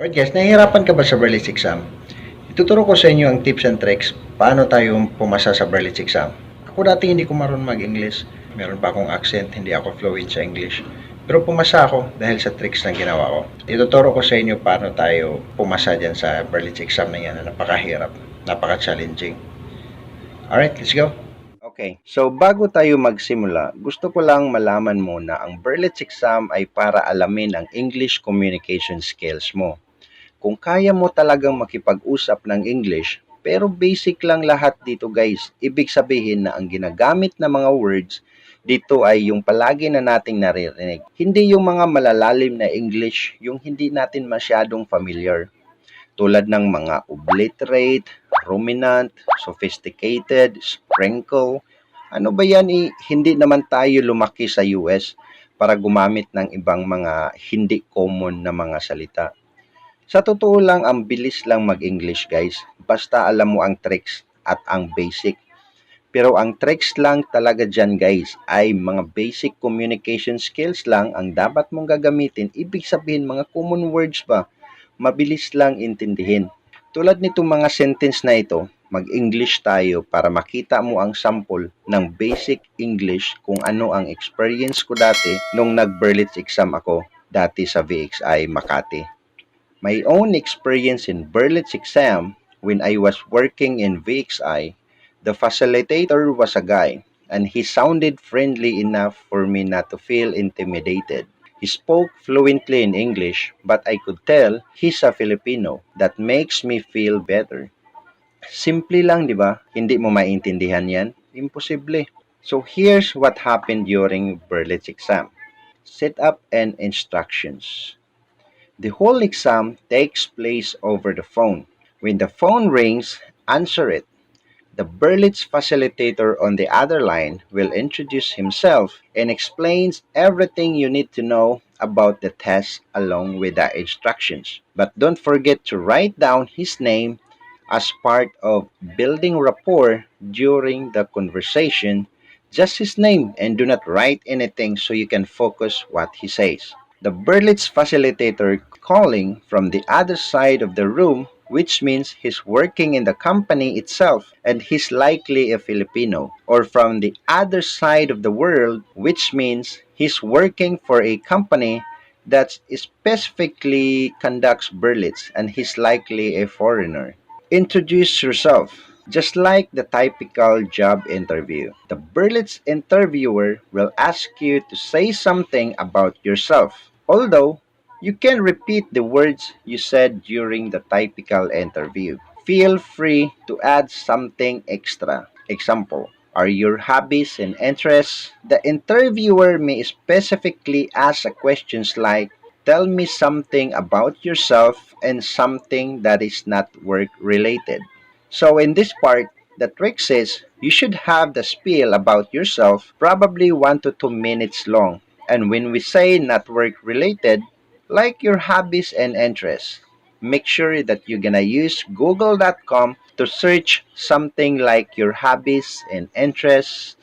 Alright guys, nahihirapan ka ba sa Berlitz exam? Ituturo ko sa inyo ang tips and tricks paano tayo pumasa sa Berlitz exam. Ako dati hindi ko marunong mag-English. Meron pa akong accent, hindi ako fluent sa English. Pero pumasa ako dahil sa tricks na ginawa ko. Ituturo ko sa inyo paano tayo pumasa dyan sa Berlitz exam na yan na napakahirap, napaka-challenging. Alright, let's go! Okay, so bago tayo magsimula, gusto ko lang malaman mo na ang Berlitz exam ay para alamin ang English communication skills mo. Kung kaya mo talagang makipag-usap ng English, pero basic lang lahat dito guys, ibig sabihin na ang ginagamit na mga words dito ay yung palagi na nating naririnig. Hindi yung mga malalalim na English, yung hindi natin masyadong familiar. Tulad ng mga obliterate, ruminant, sophisticated, sprinkle. Ano ba yan? Hindi naman tayo lumaki sa US para gumamit ng ibang mga hindi common na mga salita. Sa totoo lang, ang bilis lang mag-English guys. Basta alam mo ang tricks at ang basic. Pero ang tricks lang talaga dyan guys ay mga basic communication skills lang ang dapat mong gagamitin. Ibig sabihin mga common words ba? Mabilis lang intindihin. Tulad nitong mga sentence na ito, mag-English tayo para makita mo ang sample ng basic English kung ano ang experience ko dati nung nag-Berlitz exam ako dati sa VXI Makati. My own experience in Berlitz exam when I was working in VXI, the facilitator was a guy and he sounded friendly enough for me not to feel intimidated. He spoke fluently in English, but I could tell he's a Filipino. That makes me feel better. Simple lang, di ba? Hindi mo maintindihan yan? Imposible. So here's what happened during Berlitz exam. Setup and instructions. The whole exam takes place over the phone. When the phone rings, answer it. The Berlitz facilitator on the other line will introduce himself and explains everything you need to know about the test along with the instructions. But don't forget to write down his name as part of building rapport during the conversation. Just his name and do not write anything so you can focus what he says. The Berlitz facilitator calling from the other side of the room, which means he's working in the company itself and he's likely a Filipino, or from the other side of the world, which means he's working for a company that specifically conducts Berlitz and he's likely a foreigner. Introduce yourself. Just like the typical job interview, the Berlitz interviewer will ask you to say something about yourself. Although, you can repeat the words you said during the typical interview. Feel free to add something extra. Example, are your hobbies and interests? The interviewer may specifically ask questions like, tell me something about yourself and something that is not work related. So in this part, the trick is you should have the spiel about yourself, probably 1 to 2 minutes long. And when we say not work related, like your hobbies and interests, make sure that you're gonna use google.com to search something like your hobbies and interests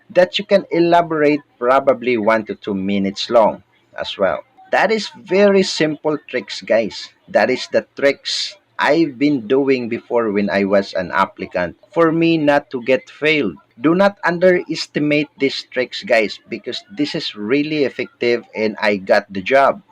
that you can elaborate probably 1 to 2 minutes long as well. That is very simple tricks guys. That is the tricks I've been doing before when I was an applicant for me not to get failed. Do not underestimate these tricks guys because this is really effective and I got the job.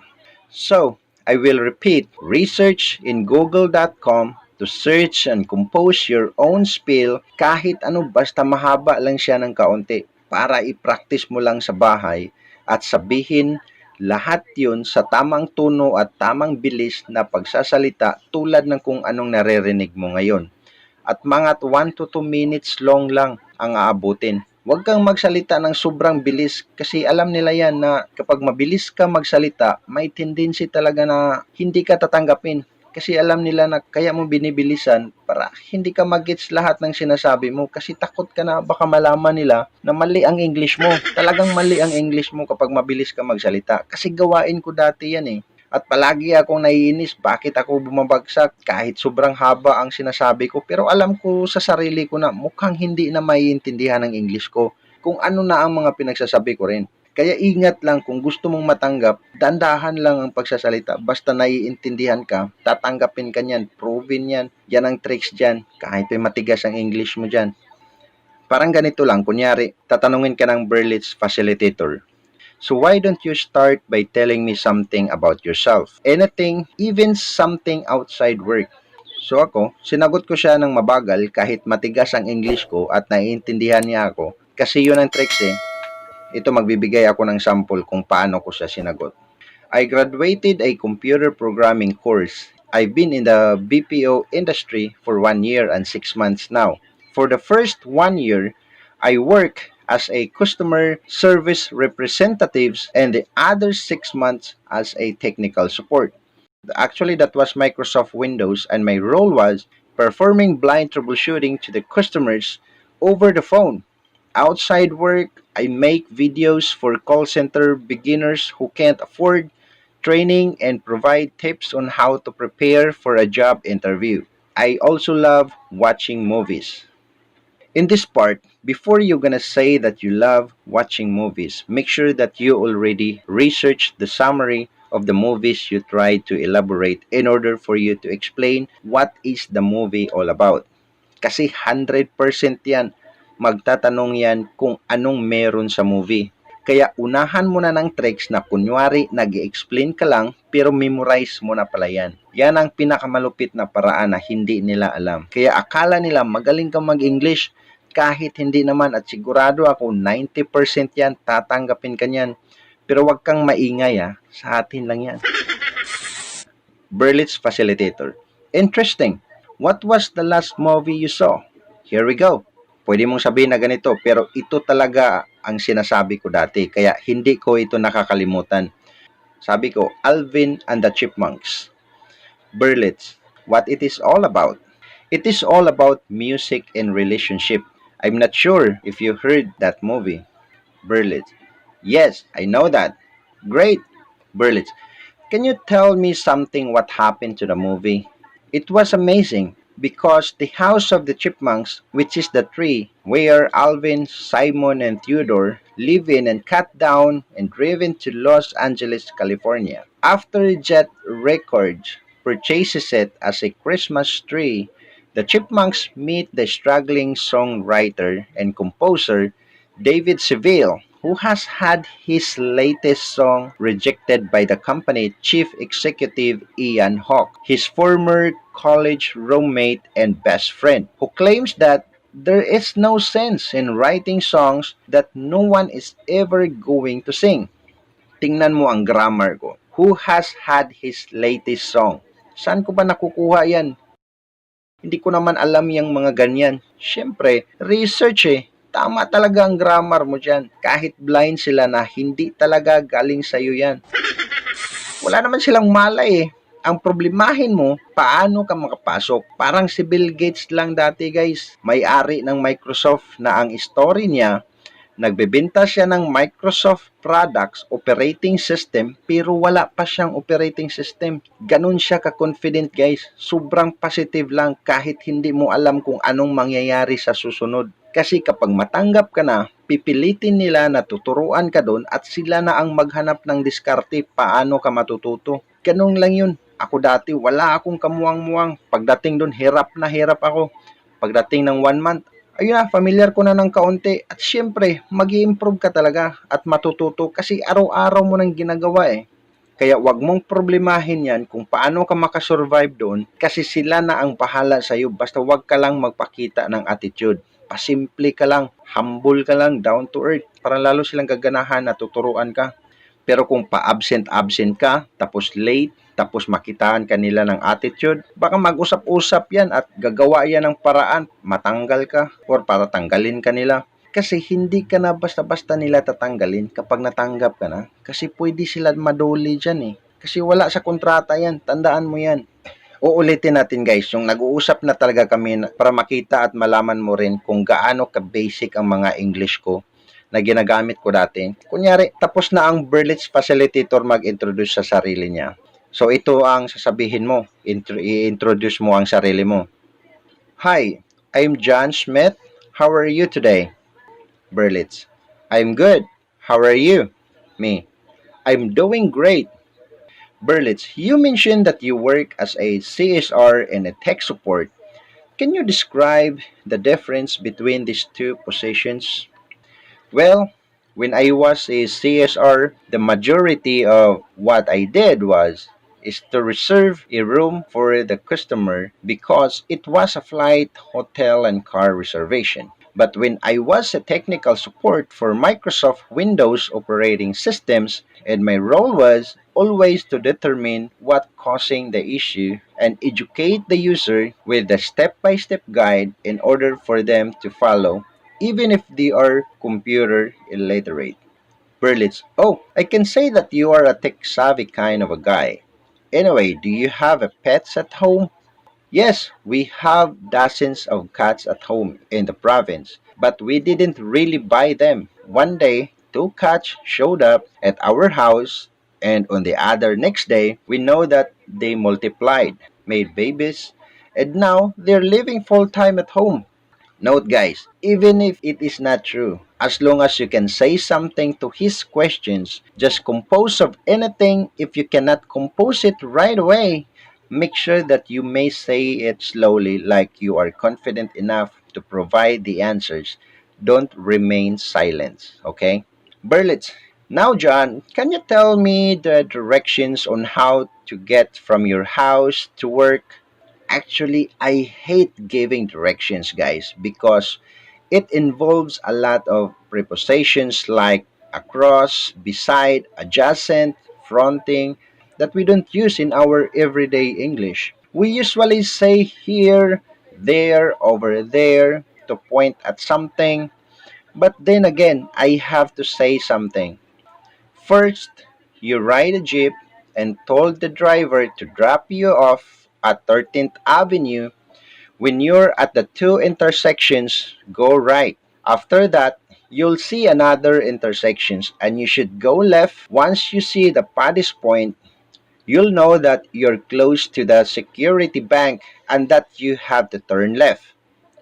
So, I will repeat, research in google.com to search and compose your own spiel kahit ano basta mahaba lang siya ng kaunti para i-practice mo lang sa bahay at sabihin lahat yun sa tamang tono at tamang bilis na pagsasalita tulad ng kung anong naririnig mo ngayon. At mga 1 to 2 minutes long lang ang aabutin. Huwag kang magsalita ng sobrang bilis kasi alam nila yan na kapag mabilis ka magsalita, may tendency talaga na hindi ka tatanggapin. Kasi alam nila na kaya mo binibilisan para hindi ka magets lahat ng sinasabi mo kasi takot ka na baka malaman nila na mali ang English mo. Talagang mali ang English mo kapag mabilis ka magsalita. Kasi gawain ko dati yan eh. At palagi akong naiinis bakit ako bumabagsak kahit sobrang haba ang sinasabi ko. Pero alam ko sa sarili ko na mukhang hindi na maiintindihan ng English ko kung ano na ang mga pinagsasabi ko rin. Kaya ingat lang kung gusto mong matanggap, dandahan lang ang pagsasalita. Basta naiintindihan ka, tatanggapin ka niyan, proven yan. Yan ang tricks dyan, kahit may matigas ang English mo dyan. Parang ganito lang, kunyari, tatanungin ka ng Berlitz facilitator. So why don't you start by telling me something about yourself? Anything, even something outside work. So ako, sinagot ko siya ng mabagal kahit matigas ang English ko at naiintindihan niya ako. Kasi yun ang tricks eh. Ito magbibigay ako ng sample kung paano ko siya sinagot. I graduated a computer programming course. I've been in the BPO industry for 1 year and 6 months now. For the first 1 year, I work as a customer service representative and the other 6 months as a technical support. Actually, that was Microsoft Windows and my role was performing blind troubleshooting to the customers over the phone. Outside work, I make videos for call center beginners who can't afford training and provide tips on how to prepare for a job interview. I also love watching movies. In this part, before you're gonna say that you love watching movies, make sure that you already research the summary of the movies you try to elaborate in order for you to explain what is the movie all about. Kasi 100% yan, magtatanong yan kung anong meron sa movie. Kaya unahan mo na ng tricks na kunwari nag-explain ka lang pero memorize mo na pala yan. Yan ang pinakamalupit na paraan na hindi nila alam. Kaya akala nila magaling kang mag-English kahit hindi naman at sigurado ako 90% yan tatanggapin ka yan. Pero wag kang maingay sa atin lang yan. Berlitz Facilitator. Interesting. What was the last movie you saw? Here we go. Pwede mong sabihin na ganito, pero ito talaga ang sinasabi ko dati, kaya hindi ko ito nakakalimutan. Sabi ko, Alvin and the Chipmunks. Berlitz, what it is all about? It is all about music and relationship. I'm not sure if you heard that movie. Berlitz, yes, I know that. Great. Berlitz, can you tell me something what happened to the movie? It was amazing. Because the House of the Chipmunks, which is the tree where Alvin, Simon, and Theodore live in and cut down and driven to Los Angeles, California. After Jet Records purchases it as a Christmas tree, the Chipmunks meet the struggling songwriter and composer David Seville, who has had his latest song rejected by the company chief executive Ian Hawke, his former college roommate and best friend, who claims that there is no sense in writing songs that no one is ever going to sing. Tingnan mo ang grammar ko. Who has had his latest song? Saan ko ba nakukuha yan? Hindi ko naman alam yung mga ganyan. Siyempre, research Tama talaga ang grammar mo dyan. Kahit blind sila na hindi talaga galing sa'yo yan. Wala naman silang malay Ang problemahin mo, paano ka makapasok? Parang si Bill Gates lang dati guys. May-ari ng Microsoft na ang story niya, nagbebenta siya ng Microsoft products, operating system, pero wala pa siyang operating system. Ganun siya ka-confident guys. Sobrang positive lang kahit hindi mo alam kung anong mangyayari sa susunod. Kasi kapag matanggap ka na, pipilitin nila na tuturuan ka doon at sila na ang maghanap ng diskarte paano ka matututo. Ganun lang yun. Ako dati wala akong kamuwang-muwang. Pagdating doon, hirap na hirap ako. Pagdating ng 1 month, ayun na, familiar ko na ng kaunti. At syempre, mag-i-improve ka talaga at matututo kasi araw-araw mo nang ginagawa Kaya wag mong problemahin yan kung paano ka makasurvive doon kasi sila na ang bahala sa'yo. Basta wag ka lang magpakita ng attitude. Pasimple ka lang, humble ka lang, down to earth, para lalo silang gaganahan na tuturuan ka. Pero kung pa-absent ka, tapos late, tapos makitaan ka nila ng attitude, baka mag-usap-usap yan at gagawa yan ng paraan, matanggal ka or para tanggalin ka nila. Kasi hindi ka na basta-basta nila tatanggalin kapag natanggap ka na. Kasi pwede sila maduli dyan Kasi wala sa kontrata yan, tandaan mo yan. Uulitin natin guys, yung nag-uusap na talaga kami para makita at malaman mo rin kung gaano ka-basic ang mga English ko na ginagamit ko dati. Kunyari, tapos na ang Berlitz Facilitator mag-introduce sa sarili niya. So ito ang sasabihin mo, i-introduce mo ang sarili mo. Hi, I'm John Smith. How are you today? Berlitz, I'm good. How are you? Me, I'm doing great. Berlitz, you mentioned that you work as a CSR and a tech support. Can you describe the difference between these two positions? Well, when I was a CSR, the majority of what I did was is to reserve a room for the customer because it was a flight, hotel, and car reservation. But when I was a technical support for Microsoft Windows operating systems, and my role was always to determine what causing the issue and educate the user with the step-by-step guide in order for them to follow even if they are computer illiterate. Berlitz, oh, I can say that you are a tech savvy kind of a guy. Anyway, do you have a pets at home? Yes, we have dozens of cats at home in the province, but we didn't really buy them. One day, two cats showed up at our house, and on the other next day, we know that they multiplied, made babies, and now they're living full time at home. Note guys, even if it is not true, as long as you can say something to his questions, just compose of anything. If you cannot compose it right away, make sure that you may say it slowly like you are confident enough to provide the answers. Don't remain silent, okay? Berlitz, now John, can you tell me the directions on how to get from your house to work? Actually, I hate giving directions, guys, because it involves a lot of prepositions like across, beside, adjacent, fronting that we don't use in our everyday English. We usually say here, there, over there to point at something, but then again, I have to say something. First, you ride a jeep and told the driver to drop you off at 13th Avenue. When you're at the two intersections, go right. After that, you'll see another intersections and you should go left. Once you see the Paddy's Point, you'll know that you're close to the security bank and that you have to turn left.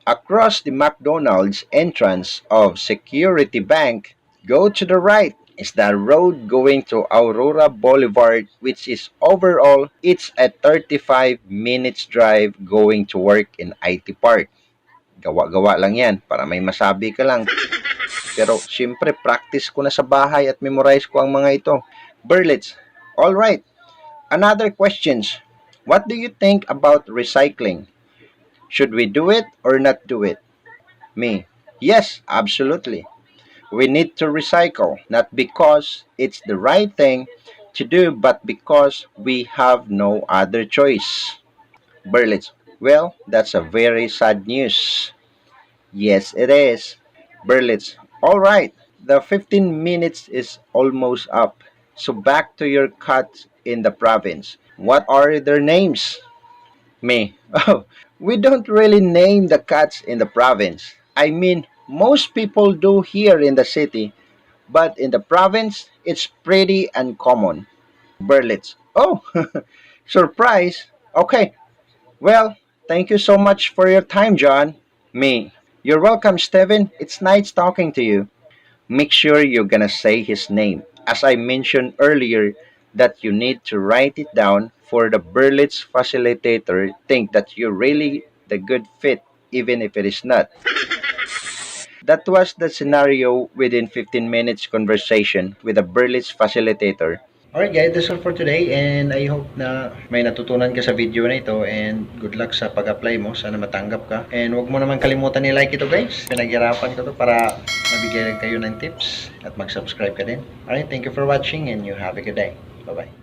Across the McDonald's entrance of Security Bank, go to the right is the road going to Aurora Boulevard, which is overall it's a 35 minutes drive going to work in IT Park. Gawa-gawa lang yan para may masabi ka lang. Pero siyempre practice ko na sa bahay at memorize ko ang mga ito. Berlitz, all right. Another questions. What do you think about recycling? Should we do it or not do it? Me. Yes, absolutely. We need to recycle, not because it's the right thing to do, but because we have no other choice. Berlitz. Well, that's a very sad news. Yes, it is. Berlitz. All right. The 15 minutes is almost up. So back to your cuts in the province. What are their names? Me. Oh, we don't really name the cats in the province. I mean, most people do here in the city, but in the province, it's pretty uncommon. Berlitz. Oh, surprise. Okay, well, thank you so much for your time, John. Me. You're welcome, Steven. It's nice talking to you. Make sure you're gonna say his name. As I mentioned earlier, that you need to write it down for the Berlitz facilitator think that you're really the good fit even if it is not. That was the scenario within 15 minutes conversation with a Berlitz facilitator. Alright guys, that's all for today and I hope na may natutunan ka sa video na ito and good luck sa pag-apply mo. Sana matanggap ka. And huwag mo naman kalimutan i-like ito guys. Pinaghirapan ko to para mabigyan kayo ng tips at mag-subscribe ka din. Alright, thank you for watching and you have a good day. Bye-bye.